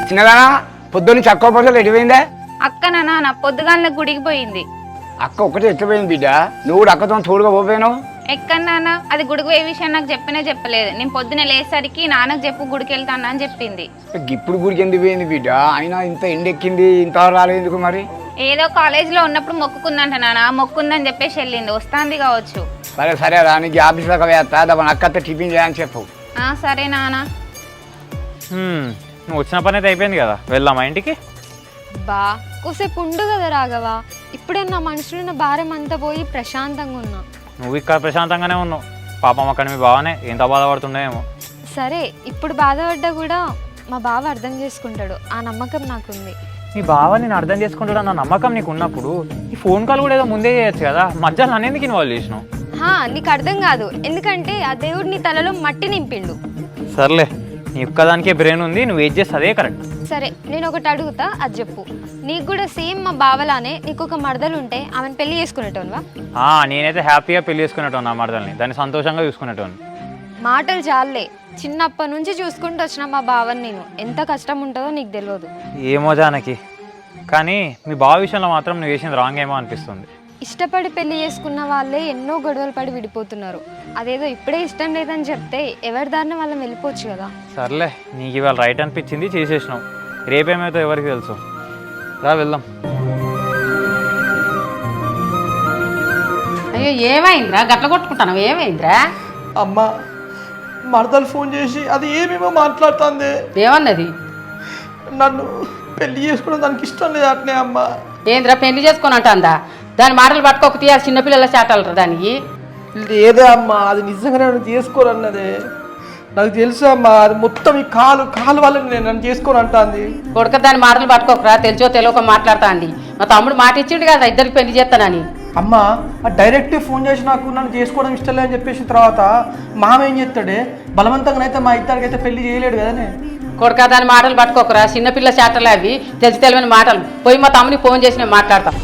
చిన్నదానా పొద్దున్న చక్కువ పర్సలు ఎటుపోయిందే? అక్క నా పొద్దుగాల గుడికి పోయింది. అక్క ఒక్కటే ఎట్టిపోయింది బిడ్డ, నువ్వు కూడా అక్కతో తోడుగా పోపోయాను. ఎక్కడ నాన్న? అది గుడికి పోయే విషయం నాకు చెప్పలేదు. నేను పొద్దున లేసరికి నాన్నకు చెప్పు గుడికి వెళ్తాను అని చెప్పింది. ఇప్పుడు గుడికి ఎందుకు పోయింది బిడ్డ? అయినా ఇంత ఎండెక్కింది, ఇంత రాలేదు ఎందుకు మరి? ఏదో కాలేజీలో ఉన్నప్పుడు మొక్కుకుందంట నాన్న, మొక్కుందని చెప్పేసి వెళ్ళింది, వస్తాంది కావచ్చు. సరే సరే రా, నీకు ఆఫీస్ దాకా వేస్తా, దాని అక్కతో టిఫిన్ చేయని చెప్పు. సరే నాన్న. నువ్వు వచ్చిన పని అయితే అయిపోయింది కదా, వెళ్దామా ఇంటికి? బా కోసేపు ఉండు కదా రాఘవా, ఇప్పుడే నా మనసులో భారం అంతా పోయి ప్రశాంతంగా ఉన్నా. నువ్వు ఇక్కడ ప్రశాంతంగానే ఉన్నావు, పాపం అక్కడ మీ బావనే ఎంత బాధపడుతుండేమో. సరే ఇప్పుడు బాధపడ్డా కూడా మా బావ అర్థం చేసుకుంటాడు, ఆ నమ్మకం నాకుంది. నీ బావ నేను అర్థం చేసుకుంటాడు అన్న నమ్మకం నీకు ఉన్నప్పుడు ఈ ఫోన్ కాల్ కూడా ఏదో ముందే చేయొచ్చు కదా, మధ్యలో నన్ను ఎందుకు ఇన్వాల్వ్ చేసినావు? నీకు అర్థం కాదు, ఎందుకంటే ఆ దేవుడు నీ తలలో మట్టి నింపిండు. సర్లే, నీ ఒక్కదానికే బ్రెయిన్ ఉంది, నువ్వు ఏది చేస్తే అదే కరెక్ట్. సరే నేను ఒకటి అడుగుతా, అది చెప్పు. నీకు కూడా సేమ్ మా బావలానే నీకు ఒక మరదలు ఉంటే ఆమెను పెళ్లి చేసుకునేటోనువా? నేనైతే హ్యాపీగా పెళ్లి చేసుకునేటోను నా మరదల్ని, దాన్ని సంతోషంగా చూసుకునేటోను. మాటలు చాలే, చిన్నప్పటి నుంచి చూసుకుంటూ వచ్చిన మా బావని నేను, ఎంత కష్టం ఉంటుందో నీకు తెలియదు. ఏమో జానకి, కానీ మీ బావ విషయంలో మాత్రం నువ్వు చేసింది రాంగ్ ఏమో అనిపిస్తుంది. ఇష్టపడి పెళ్లి చేసుకున్న వాళ్ళే ఎన్నో గొడవలు పడి విడిపోతున్నారు. అదేదో ఇప్పుడే ఇష్టం లేదని చెప్తే ఎవరి దారిన వాళ్ళని వెళ్ళిపోవచ్చు కదా. సర్లే, నీకు ఇవాళ రైట్ అనిపించింది, చేసేసినావు. రేపేమైతే ఎవరికి తెలుసు. రా వెళ్దాం. అయ్యో ఏమైందిరా, గట్ల కొట్టుకుంటాను, ఏమైందిరా? అమ్మ మరదలు ఫోన్ చేసి అది ఏమేమో మాట్లాడుతుంది. ఏమన్నది? నన్ను పెళ్లి చేసుకోవడం దానికి ఇష్టం లేదు అట్నే. అమ్మ ఏంద్రా పెళ్లి చేసుకొని అంటుందా? దాని మాటలు పట్టుకోక తీయాలి, చిన్నపిల్లల చాటాలరా దానికి. లేదే అమ్మ, అది నిజంగానే నన్ను చేసుకోరన్నదే. నాకు తెలుసు అమ్మ, అది మొత్తం ఈ కాలు వల్ల నేను నన్ను చేసుకొని అంటుంది. కొడుక దాని మాటలు పట్టుకోకరా, తెలిసో తెలియక మాట్లాడుతా అండి. మా తమ్ముడు మాట ఇచ్చిండు కదా ఇద్దరికి పెళ్లి చేస్తానని. అమ్మ డైరెక్ట్ ఫోన్ చేసి నాకు నన్ను చేసుకోవడం ఇష్టం లేదని చెప్పేసిన తర్వాత మామ ఏం చేస్తాడే, బలవంతంగా అయితే మా ఇద్దరికి అయితే పెళ్లి చేయలేడు కదనే. కొడుక దాని మాటలు పట్టుకోకరా, చిన్నపిల్ల చాటలు అవి తెలిసి తెలియని మాటలు. పోయి మా తమ్ముడికి ఫోన్ చేసి నేను మాట్లాడతాను.